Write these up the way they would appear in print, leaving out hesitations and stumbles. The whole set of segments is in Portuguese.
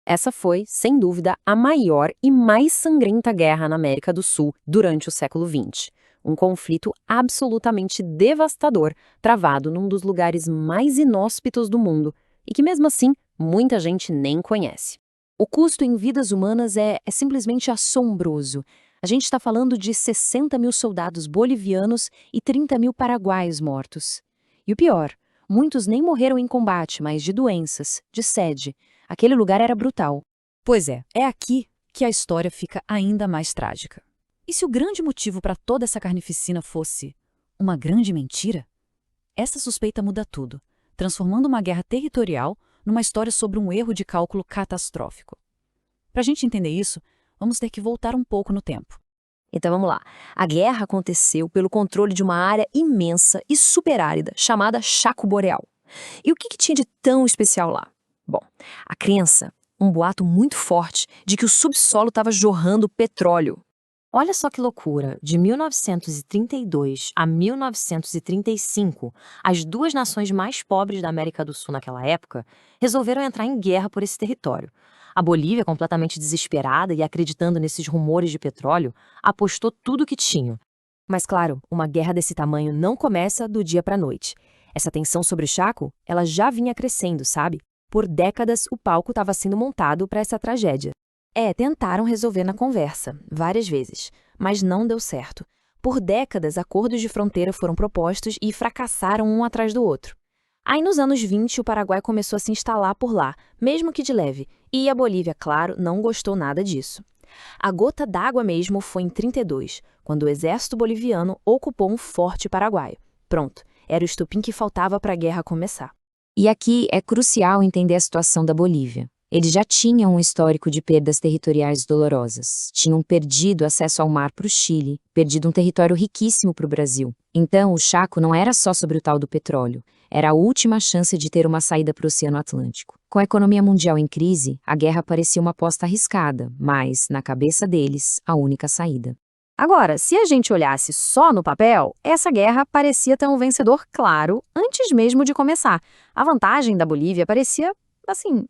Essa foi, sem dúvida, a maior e mais sangrenta guerra na América do Sul durante o século XX. Um conflito absolutamente devastador, travado num dos lugares mais inóspitos do mundo e que, mesmo assim, muita gente nem conhece. O custo em vidas humanas é simplesmente assombroso. A gente está falando de 60 mil soldados bolivianos e 30 mil paraguaios mortos. E o pior, muitos nem morreram em combate, mas de doenças, de sede. Aquele lugar era brutal. Pois é aqui que a história fica ainda mais trágica. E se o grande motivo para toda essa carnificina fosse uma grande mentira? Essa suspeita muda tudo, transformando uma guerra territorial numa história sobre um erro de cálculo catastrófico. Para a gente entender isso, vamos ter que voltar um pouco no tempo. Então vamos lá. A guerra aconteceu pelo controle de uma área imensa e superárida chamada Chaco Boreal. E o que tinha de tão especial lá? Bom, a crença, um boato muito forte de que o subsolo estava jorrando petróleo. Olha só que loucura, de 1932 a 1935, as duas nações mais pobres da América do Sul naquela época resolveram entrar em guerra por esse território. A Bolívia, completamente desesperada e acreditando nesses rumores de petróleo, apostou tudo o que tinha. Mas claro, uma guerra desse tamanho não começa do dia para a noite. Essa tensão sobre o Chaco, ela já vinha crescendo, sabe? Por décadas, o palco estava sendo montado para essa tragédia. Tentaram resolver na conversa, várias vezes, mas não deu certo. Por décadas, acordos de fronteira foram propostos e fracassaram um atrás do outro. Aí, nos anos 20, o Paraguai começou a se instalar por lá, mesmo que de leve, e a Bolívia, claro, não gostou nada disso. A gota d'água mesmo foi em 32, quando o exército boliviano ocupou um forte paraguaio. Pronto, era o estupim que faltava para a guerra começar. E aqui é crucial entender a situação da Bolívia. Eles já tinham um histórico de perdas territoriais dolorosas. Tinham perdido acesso ao mar para o Chile, perdido um território riquíssimo para o Brasil. Então, o Chaco não era só sobre o tal do petróleo. Era a última chance de ter uma saída para o Oceano Atlântico. Com a economia mundial em crise, a guerra parecia uma aposta arriscada, mas, na cabeça deles, a única saída. Agora, se a gente olhasse só no papel, essa guerra parecia ter um vencedor claro antes mesmo de começar. A vantagem da Bolívia parecia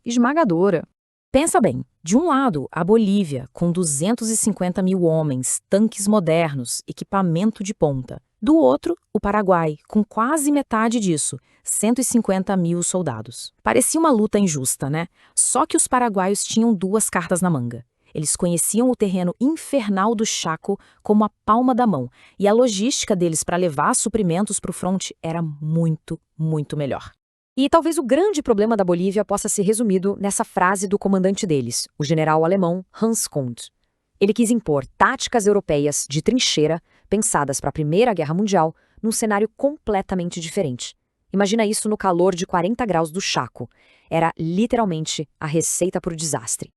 esmagadora. Pensa bem, de um lado, a Bolívia, com 250 mil homens, tanques modernos, equipamento de ponta. Do outro, o Paraguai, com quase metade disso, 150 mil soldados. Parecia uma luta injusta, né? Só que os paraguaios tinham duas cartas na manga. Eles conheciam o terreno infernal do Chaco como a palma da mão, e a logística deles para levar suprimentos para o fronte era muito, muito melhor. E talvez o grande problema da Bolívia possa ser resumido nessa frase do comandante deles, o general alemão Hans Kund. Ele quis impor táticas europeias de trincheira, pensadas para a Primeira Guerra Mundial, num cenário completamente diferente. Imagina isso no calor de 40 graus do Chaco. Era literalmente a receita para o desastre.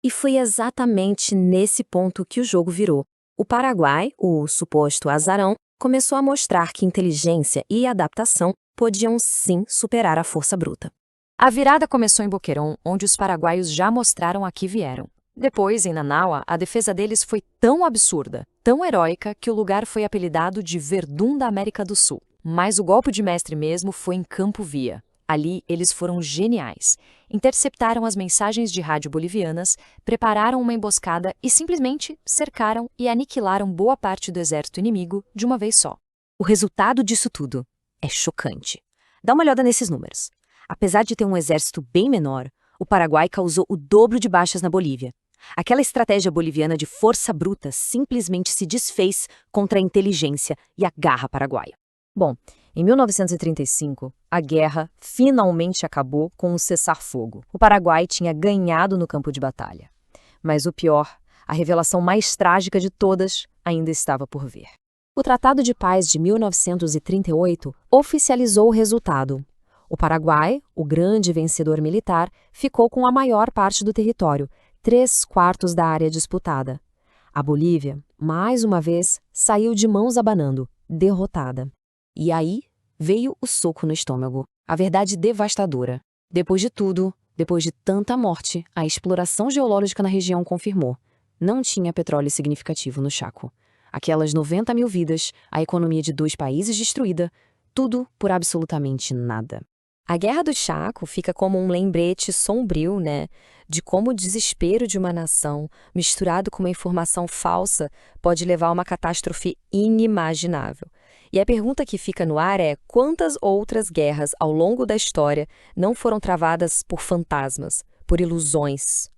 E foi exatamente nesse ponto que o jogo virou. O Paraguai, o suposto azarão, começou a mostrar que inteligência e adaptação podiam sim superar a força bruta. A virada começou em Boquerón, onde os paraguaios já mostraram a que vieram. Depois, em Nanaua, a defesa deles foi tão absurda, tão heróica, que o lugar foi apelidado de Verdun da América do Sul. Mas o golpe de mestre mesmo foi em Campo Via. Ali, eles foram geniais. Interceptaram as mensagens de rádio bolivianas, prepararam uma emboscada e simplesmente cercaram e aniquilaram boa parte do exército inimigo de uma vez só. O resultado disso tudo é chocante. Dá uma olhada nesses números. Apesar de ter um exército bem menor, o Paraguai causou o dobro de baixas na Bolívia. Aquela estratégia boliviana de força bruta simplesmente se desfez contra a inteligência e a garra paraguaia. Bom, em 1935, a guerra finalmente acabou com um cessar-fogo. O Paraguai tinha ganhado no campo de batalha. Mas o pior, a revelação mais trágica de todas, ainda estava por vir. O Tratado de Paz de 1938 oficializou o resultado. O Paraguai, o grande vencedor militar, ficou com a maior parte do território, 3/4 da área disputada. A Bolívia, mais uma vez, saiu de mãos abanando, derrotada. E aí veio o soco no estômago, a verdade devastadora. Depois de tudo, depois de tanta morte, a exploração geológica na região confirmou: não tinha petróleo significativo no Chaco. Aquelas 90 mil vidas, a economia de 2 países destruída, tudo por absolutamente nada. A Guerra do Chaco fica como um lembrete sombrio, né, de como o desespero de uma nação, misturado com uma informação falsa, pode levar a uma catástrofe inimaginável. E a pergunta que fica no ar é: quantas outras guerras ao longo da história não foram travadas por fantasmas, por ilusões?